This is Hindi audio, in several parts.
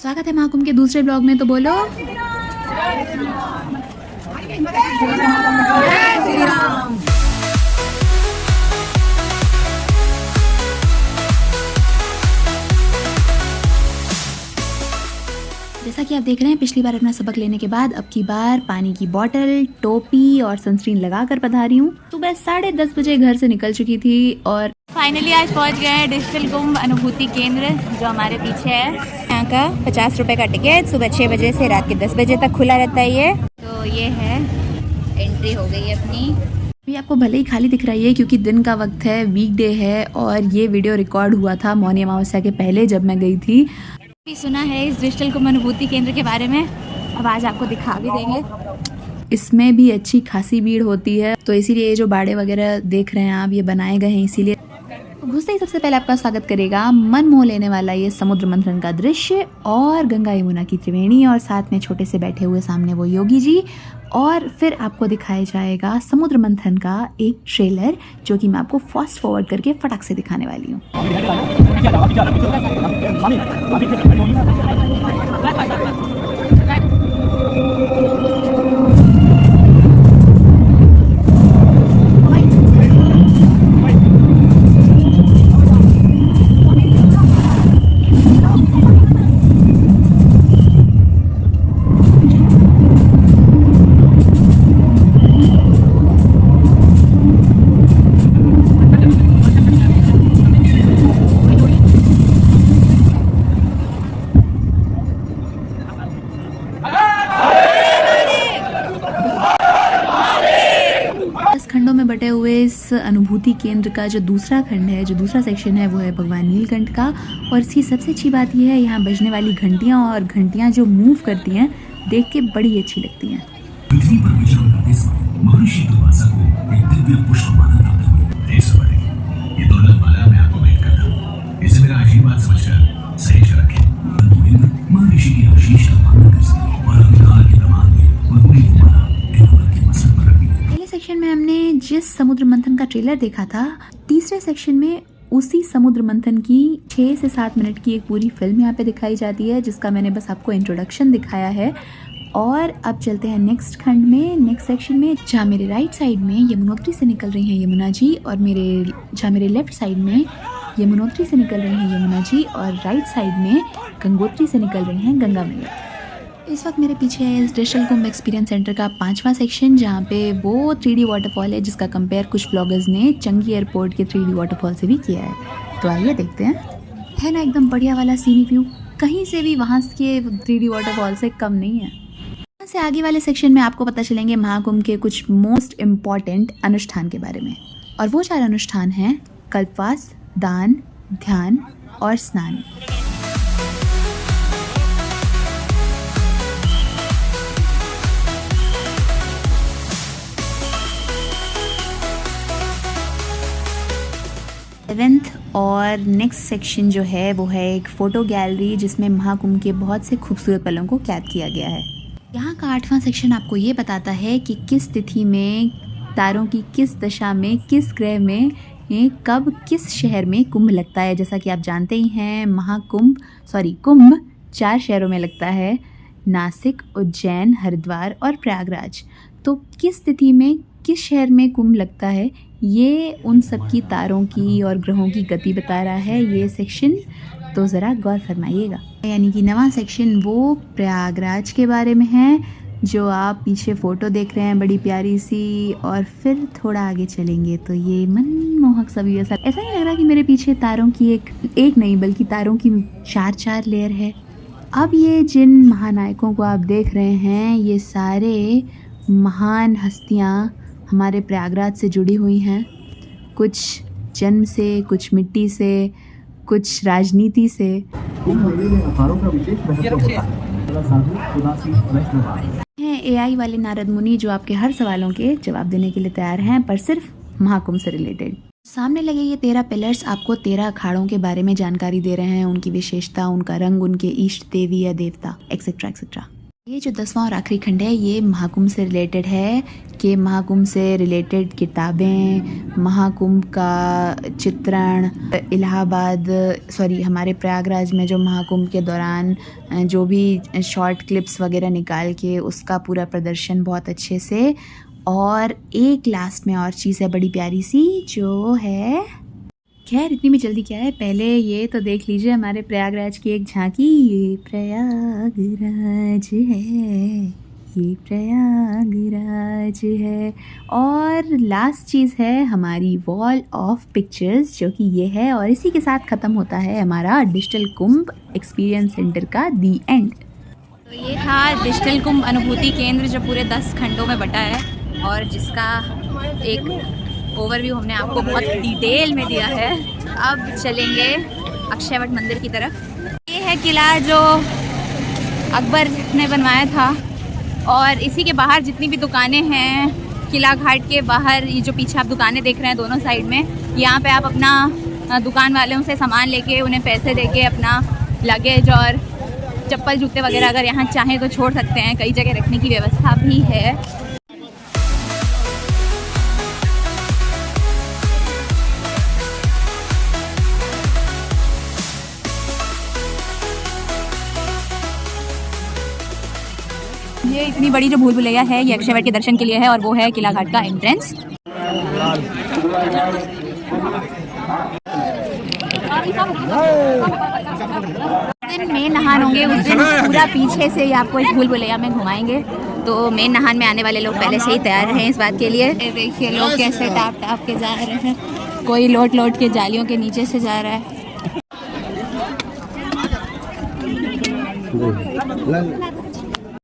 स्वागत है महाकुंभ के दूसरे ब्लॉग में। तो बोलो जैसा कि आप देख रहे हैं, पिछली बार अपना सबक लेने के बाद अब की बार पानी की बोतल, टोपी और सनस्क्रीन लगाकर पधारी हूँ। सुबह 10:30 बजे घर से निकल चुकी थी और फाइनली आज पहुँच गए हैं डिजिटल कुंभ अनुभूति केंद्र, जो हमारे पीछे है। यहाँ का 50 रुपये का टिकट, सुबह 6 बजे से रात के 10 बजे तक खुला रहता है ये। तो ये है, एंट्री हो गई है अपनी। अभी आपको भले ही खाली दिख रही है क्योंकि दिन का वक्त है, वीकडे है और ये वीडियो रिकॉर्ड हुआ था मौनी अमावस्या के पहले जब मैं गई थी। सुना है इस डिजिटल कुंभ अनुभूति केंद्र के बारे में, अब आज आपको दिखा भी देंगे। इसमें भी अच्छी खासी भीड़ होती है, तो इसीलिए ये जो बाड़े वगैरह देख रहे हैं आप, ये बनाए गए हैं इसीलिए। घुसते ही सबसे पहले आपका स्वागत करेगा मन मोह लेने वाला ये समुद्र मंथन का दृश्य और गंगा यमुना की त्रिवेणी, और साथ में छोटे से बैठे हुए सामने वो योगी जी। और फिर आपको दिखाया जाएगा समुद्र मंथन का एक ट्रेलर, जो कि मैं आपको फास्ट फॉरवर्ड करके फटाक से दिखाने वाली हूँ। खंडों में बटे हुए इस अनुभूति केंद्र का जो दूसरा खंड है, जो दूसरा सेक्शन है, वो है भगवान नीलकंठ का। और इसकी सबसे अच्छी बात यह है, यहाँ बजने वाली घंटियाँ और घंटियाँ जो मूव करती हैं, देख के बड़ी अच्छी लगती हैं। पृथ्वी पर विचरण करते समय महर्षि दुर्वासा को एक दिव्य पुष्प माला प्राप्त हुई। ये दुर्लभ माला मैं आपको भेंट करता हूँ, इसे मेरा आशीर्वाद समझकर सहेज रखें। महर्षि की आशीष का पालन कर सके और अंधकार के प्रमाण में पूरी माला के मस्तक पर रखी। पहले सेक्शन में हमने जिस समुद्र मंथन का ट्रेलर देखा था, तीसरे सेक्शन में उसी समुद्र मंथन की 6 से 7 मिनट की एक पूरी फिल्म यहाँ पे दिखाई जाती है, जिसका मैंने बस आपको इंट्रोडक्शन दिखाया है। और अब चलते हैं नेक्स्ट खंड में, नेक्स्ट सेक्शन में, जहाँ मेरे राइट साइड में यमुनोत्री से निकल रही हैं यमुना जी, और जहाँ मेरे लेफ्ट साइड में यमुनोत्री से निकल रही हैं यमुना जी, और राइट साइड में गंगोत्री से निकल रही हैं गंगा मैया। इस वक्त मेरे पीछे है इस डिजिटल कुंभ एक्सपीरियंस सेंटर का 5वां सेक्शन, जहाँ पे वो 3D वाटरफॉल है, जिसका कंपेयर कुछ ब्लॉगर्स ने चंगी एयरपोर्ट के 3D वाटरफॉल से भी किया है। तो आइए देखते हैं। है ना एकदम बढ़िया वाला सीनिक व्यू, कहीं से भी वहाँ के 3D वाटरफॉल से कम नहीं है। यहाँ से आगे वाले सेक्शन में आपको पता चलेंगे महाकुंभ के कुछ मोस्ट इम्पॉर्टेंट अनुष्ठान के बारे में, और वो 4 अनुष्ठान हैं कल्पवास, दान, ध्यान और स्नान। और नेक्स्ट सेक्शन जो है वो है एक फ़ोटो गैलरी, जिसमें महाकुंभ के बहुत से खूबसूरत पलों को कैद किया गया है। यहाँ का 8वां सेक्शन आपको ये बताता है कि किस तिथि में, तारों की किस दशा में, किस ग्रह में, कब, किस शहर में कुंभ लगता है। जैसा कि आप जानते ही हैं, कुंभ 4 शहरों में लगता है, नासिक, उज्जैन, हरिद्वार और प्रयागराज। तो किस तिथि में किस शहर में कुंभ लगता है, ये उन सब की तारों की और ग्रहों की गति बता रहा है ये सेक्शन, तो ज़रा गौर फरमाइएगा। यानी कि 9वां सेक्शन वो प्रयागराज के बारे में है, जो आप पीछे फ़ोटो देख रहे हैं बड़ी प्यारी सी। और फिर थोड़ा आगे चलेंगे तो ये मनमोहक सा व्यू, ऐसा नहीं लग रहा कि मेरे पीछे तारों की एक नहीं बल्कि तारों की 4 लेयर है। अब ये जिन महानायकों को आप देख रहे हैं, ये सारे महान हस्तियाँ हमारे प्रयागराज से जुड़ी हुई हैं, कुछ जन्म से, कुछ मिट्टी से, कुछ राजनीति से। हैं AI वाले नारद मुनि, जो आपके हर सवालों के जवाब देने के लिए तैयार हैं, पर सिर्फ महाकुंभ से रिलेटेड। सामने लगे ये 13 पिलर्स आपको 13 अखाड़ों के बारे में जानकारी दे रहे हैं, उनकी विशेषता, उनका रंग, उनके इष्ट देवी या देवता, एक्सेट्रा एक्सेट्रा। ये जो 10वां और आखिरी खंड है ये महाकुंभ से रिलेटेड है कि महाकुंभ से रिलेटेड किताबें, महाकुंभ का चित्रण, हमारे प्रयागराज में जो महाकुंभ के दौरान जो भी शॉर्ट क्लिप्स वगैरह निकाल के उसका पूरा प्रदर्शन बहुत अच्छे से। और एक लास्ट में और चीज़ है बड़ी प्यारी सी जो है, खैर इतनी में जल्दी क्या है, पहले ये तो देख लीजिए हमारे प्रयागराज की एक झांकी। ये प्रयागराज है, ये प्रयागराज है। और लास्ट चीज़ है हमारी वॉल ऑफ पिक्चर्स जो कि ये है। और इसी के साथ ख़त्म होता है हमारा डिजिटल कुंभ एक्सपीरियंस सेंटर का दी एंड। तो ये था डिजिटल कुंभ अनुभूति केंद्र जो पूरे 10 खंडों में बटा है और जिसका एक ओवरव्यू हमने आपको बहुत डिटेल में दिया है। अब चलेंगे अक्षयवट मंदिर की तरफ। ये है किला जो अकबर ने बनवाया था और इसी के बाहर जितनी भी दुकानें हैं किला घाट के बाहर, ये जो पीछे आप दुकानें देख रहे हैं दोनों साइड में, यहाँ पे आप अपना दुकान वालों से सामान लेके उन्हें पैसे देके अपना लगेज और चप्पल जूते वगैरह अगर यहाँ चाहें तो छोड़ सकते हैं। कई जगह रखने की व्यवस्था भी है। ये इतनी बड़ी जो भूल भुलैया है ये अक्षयवट के दर्शन के लिए है और वो है किला घाट का एंट्रेंस। दिन मेन नहान होंगे उस दिन पूरा पीछे से ही आपको इस भूल भुलैया में घुमाएंगे। तो मेन नहान में आने वाले लोग पहले से ही तैयार हैं इस बात के लिए। देखिए लोग कैसे टाप टाप के जा रहे हैं, कोई लोट लोट के जालियों के नीचे से जा रहा है।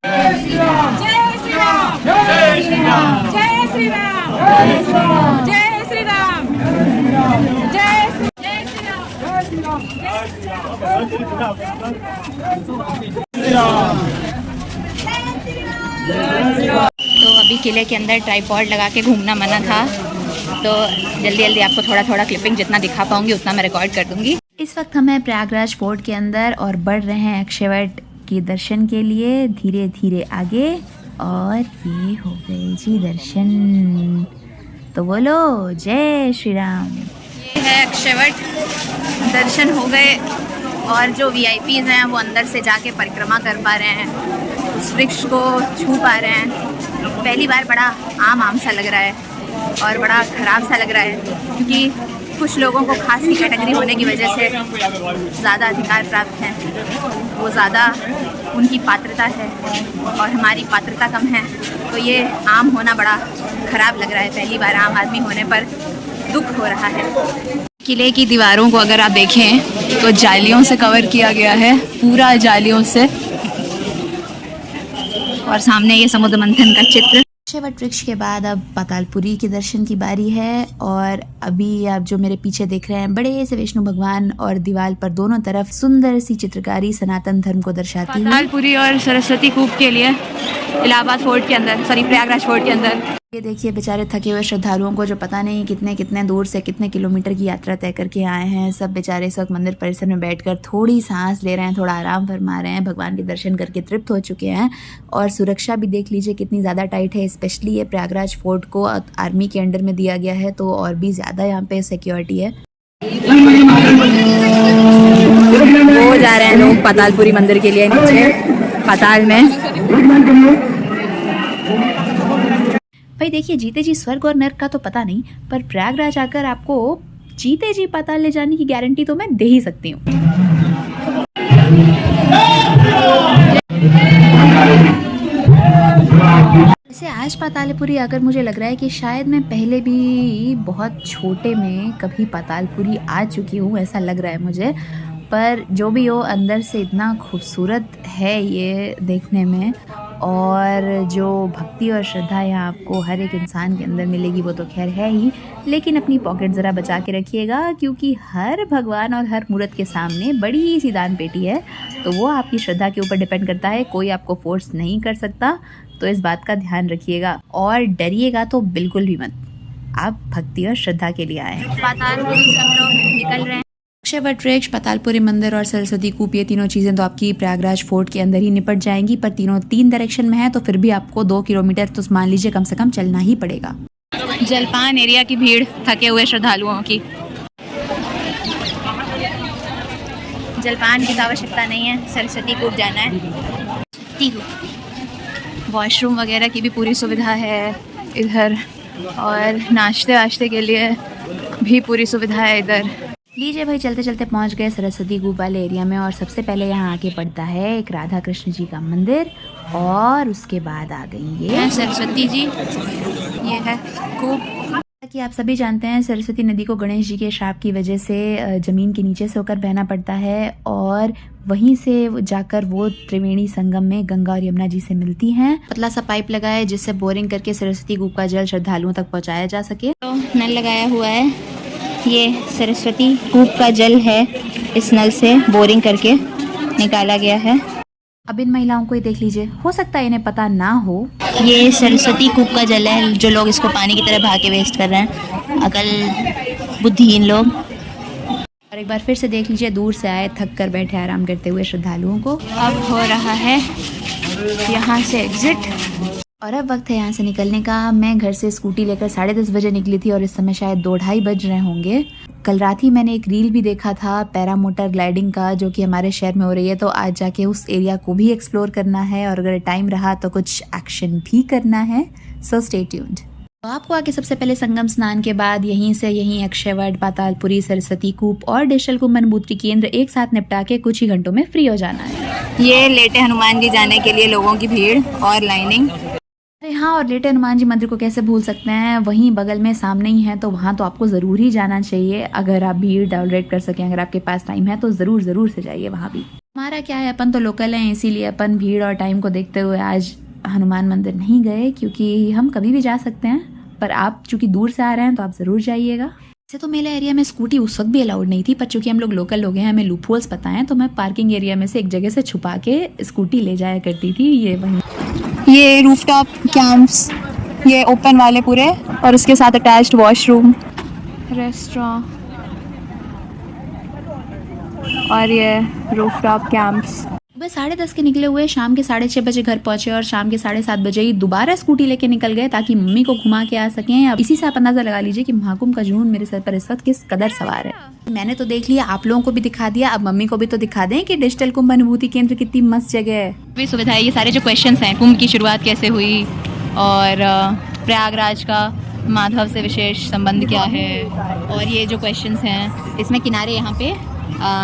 जय श्री राम, जय श्री राम, जय श्री राम, जय श्री राम, जय श्री राम, जय श्री राम, जय श्री राम, जय श्री राम। तो अभी किले के अंदर ट्राइपॉड लगा के घूमना मना था, तो जल्दी जल्दी आपको थोड़ा थोड़ा क्लिपिंग जितना दिखा पाऊंगी उतना मैं रिकॉर्ड कर दूंगी। इस वक्त हम हैं प्रयागराज फोर्ट के अंदर और बढ़ रहे हैं अक्षयवट के दर्शन के लिए धीरे धीरे आगे। और ये हो गए जी दर्शन, तो बोलो जय श्री राम। ये है अक्षयवट, दर्शन हो गए और जो VIPs हैं वो अंदर से जाके परिक्रमा कर पा रहे हैं, उस वृक्ष को छू पा रहे हैं। पहली बार बड़ा आम सा लग रहा है और बड़ा ख़राब सा लग रहा है क्योंकि कुछ लोगों को खास की कैटेगरी होने की वजह से ज़्यादा अधिकार प्राप्त हैं, वो ज़्यादा उनकी पात्रता है और हमारी पात्रता कम है। तो ये आम होना बड़ा ख़राब लग रहा है, पहली बार आम आदमी होने पर दुख हो रहा है। किले की दीवारों को अगर आप देखें तो जालियों से कवर किया गया है, पूरा जालियों से। और सामने ये समुद्र मंथन का चित्र। अक्षयवट वृक्ष के बाद अब पातालपुरी के दर्शन की बारी है। और अभी आप जो मेरे पीछे देख रहे हैं बड़े से विष्णु भगवान और दीवार पर दोनों तरफ सुंदर सी चित्रकारी सनातन धर्म को दर्शाती है। पातालपुरी और सरस्वती कूप के लिए इलाहाबाद फोर्ट के अंदर, प्रयागराज फोर्ट के अंदर। ये देखिए बेचारे थके हुए श्रद्धालुओं को जो पता नहीं कितने कितने दूर से कितने किलोमीटर की यात्रा तय करके आए हैं, सब बेचारे इस वक्त मंदिर परिसर में बैठकर थोड़ी सांस ले रहे हैं, थोड़ा आराम फरमा रहे हैं, भगवान के दर्शन करके तृप्त हो चुके हैं। और सुरक्षा भी देख लीजिए कितनी ज़्यादा टाइट है, स्पेशली ये प्रयागराज फोर्ट को आर्मी के अंडर में दिया गया है तो और भी ज़्यादा यहाँ पे सिक्योरिटी है। वो जा रहे हैं लोग पातालपुरी मंदिर के लिए नीचे पाताल में। भाई देखिए जीते जी स्वर्ग और नर्क का तो पता नहीं, पर प्रयागराज आकर आपको जीते जी पाताल ले जाने की गारंटी तो मैं दे ही सकती हूँ। वैसे आज पातालपुरी आकर मुझे लग रहा है कि शायद मैं पहले भी बहुत छोटे में कभी पातालपुरी आ चुकी हूँ, ऐसा लग रहा है मुझे। पर जो भी हो अंदर से इतना खूबसूरत है ये देखने में, और जो भक्ति और श्रद्धा यहाँ आपको हर एक इंसान के अंदर मिलेगी वो तो खैर है ही, लेकिन अपनी पॉकेट ज़रा बचा के रखिएगा क्योंकि हर भगवान और हर मूर्त के सामने बड़ी सी दान पेटी है, तो वो आपकी श्रद्धा के ऊपर डिपेंड करता है, कोई आपको फोर्स नहीं कर सकता। तो इस बात का ध्यान रखिएगा और डरिएगा तो बिल्कुल भी मत, आप भक्ति और श्रद्धा के लिए आए हैं। पातालपुरी से हम लोग निकल रहे हैं। अक्षयवट वृक्ष, पातालपुरी मंदिर और सरस्वती कूप, ये तीनों चीज़ें तो आपकी प्रयागराज फोर्ट के अंदर ही निपट जाएंगी, पर तीनों 3 डायरेक्शन में है तो फिर भी आपको 2 किलोमीटर तो मान लीजिए कम से कम चलना ही पड़ेगा। जलपान एरिया की भीड़ थके हुए श्रद्धालुओं की। जलपान की तो आवश्यकता नहीं है, सरस्वती कूप जाना है। वॉशरूम वगैरह की भी पूरी सुविधा है इधर, और नाश्ते वाश्ते के लिए भी पूरी सुविधा है इधर। लीजिए भाई, चलते चलते पहुंच गए सरस्वती कूप वाले एरिया में, और सबसे पहले यहाँ आके पड़ता है एक राधा कृष्ण जी का मंदिर, और उसके बाद आ गई ये सरस्वती जी, ये है कूप। कि आप सभी जानते हैं सरस्वती नदी को गणेश जी के श्राप की वजह से ज़मीन के नीचे से होकर बहना पड़ता है, और वहीं से जाकर वो त्रिवेणी संगम में गंगा और यमुना जी से मिलती हैं। पतला सा पाइप लगा है जिससे बोरिंग करके सरस्वती कूप का जल श्रद्धालुओं तक पहुंचाया जा सके। तो नल लगाया हुआ है, ये सरस्वती कूप का जल है, इस नल से बोरिंग करके निकाला गया है। अब इन महिलाओं को ही देख लीजिए, हो सकता है इन्हें पता ना हो, ये सरस्वती कूप का जल है, जो लोग इसको पानी की तरह बहा के वेस्ट कर रहे हैं, अकल बुद्धिहीन लोग। और एक बार फिर से देख लीजिए, दूर से आए थक कर बैठे आराम करते हुए श्रद्धालुओं को। अब हो रहा है यहाँ से एग्जिट, और अब वक्त है यहाँ से निकलने का। मैं घर से स्कूटी लेकर 10:30 बजे निकली थी और इस समय शायद 2-2:30 बज रहे होंगे। कल रात ही मैंने एक रील भी देखा था पैरा मोटर ग्लाइडिंग का, जो कि हमारे शहर में हो रही है, तो आज जाके उस एरिया को भी एक्सप्लोर करना है, और अगर टाइम रहा तो कुछ एक्शन भी करना है। So stay tuned. तो आपको आके सबसे पहले संगम स्नान के बाद यहीं अक्षयवट, पातालपुरी, सरस्वती कूप और डिजिटल कुंभ अनुभूति केंद्र एक साथ निपटा के कुछ ही घंटों में फ्री हो जाना है। ये लेटे हनुमान जी जाने के लिए लोगों की भीड़ और लाइनिंग। अरे हाँ, और लेटे हनुमान जी मंदिर को कैसे भूल सकते हैं, वहीं बगल में सामने ही है, तो वहाँ तो आपको ज़रूर ही जाना चाहिए। अगर आप भीड़ टॉलरेट कर सकें, अगर आपके पास टाइम है तो ज़रूर से जाइए वहाँ भी। हमारा क्या है, अपन तो लोकल हैं, इसीलिए अपन भीड़ और टाइम को देखते हुए आज हनुमान मंदिर नहीं गए, क्योंकि हम कभी भी जा सकते हैं, पर आप चूँकि दूर से आ रहे हैं तो आप ज़रूर जाइएगा। वैसे तो मेरे एरिया में स्कूटी उस वक्त भी अलाउड नहीं थी, पर चूँकि हम लोग लोकल लोग हैं, हमें लूप होल्स पता है, तो मैं पार्किंग एरिया में से एक जगह से छुपा के स्कूटी ले जाया करती थी। ये रूफटॉप कैंप्स, ये ओपन वाले पूरे, और उसके साथ अटैच्ड वॉशरूम, रेस्टोरेंट, और ये रूफटॉप कैंप्स। सुबह 10:30 के निकले हुए शाम के 6:30 बजे घर पहुंचे, और शाम के 7:30 बजे ही दोबारा स्कूटी लेके निकल गए ताकि मम्मी को घुमा के आ सकें। अब इसी से आप अंदाजा लगा लीजिए कि महाकुंभ का जुनून मेरे सर पर इस वक्त किस कदर सवार है। मैंने तो देख लिया, आप लोगों को भी दिखा दिया, अब मम्मी को भी तो दिखा दें कि डिजिटल कुंभ अनुभूति केंद्र कितनी मस्त जगह है। भी सुविधा है। ये सारे जो क्वेश्चंस हैं, कुंभ की शुरुआत कैसे हुई, और प्रयागराज का माधव से विशेष संबंध क्या है, और ये जो क्वेश्चंस हैं, इसमें किनारे यहाँ पे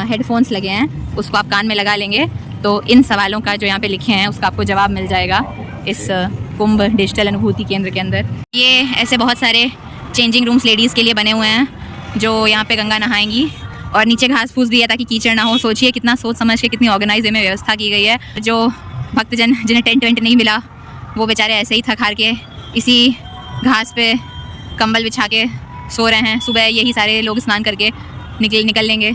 हेडफोन्स लगे हैं, उसको आप कान में लगा लेंगे तो इन सवालों का जो यहाँ पे लिखे हैं उसका आपको जवाब मिल जाएगा इस कुंभ डिजिटल अनुभूति केंद्र के अंदर। ये ऐसे बहुत सारे चेंजिंग रूम्स लेडीज़ के लिए बने हुए हैं, जो यहाँ पे गंगा नहाएंगी, और नीचे घास फूस भी है ताकि कीचड़ ना हो। सोचिए कितना सोच समझ के, कितनी ऑर्गेनाइज में व्यवस्था की गई है। जो भक्तजन जिन्हें टेंट वेंट नहीं मिला, वो बेचारे ऐसे ही थक हार के इसी घास पे कंबल बिछा के सो रहे हैं। सुबह यही सारे लोग स्नान करके निकल लेंगे।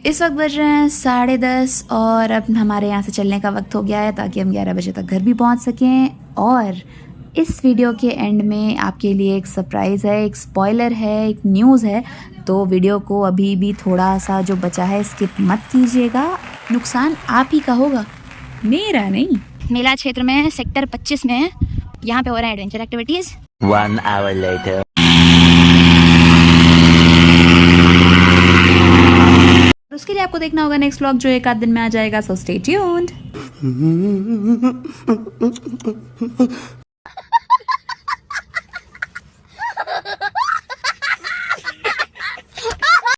इस वक्त बज रहे हैं 10:30, और अब हमारे यहाँ से चलने का वक्त हो गया है ताकि हम 11 बजे तक घर भी पहुँच सकें। और इस वीडियो के एंड में आपके लिए एक सरप्राइज़ है, एक स्पॉइलर है, एक न्यूज़ है, तो वीडियो को अभी भी थोड़ा सा जो बचा है स्किप मत कीजिएगा। नुकसान आप ही का होगा, मेरा नहीं। मेला क्षेत्र में सेक्टर 25 में यहाँ पे हो रहे हैं एडवेंचर एक्टिविटीज़। 1 hour later. उसके लिए आपको देखना होगा नेक्स्ट व्लॉग, जो 1 आध दिन में आ जाएगा। So stay tuned.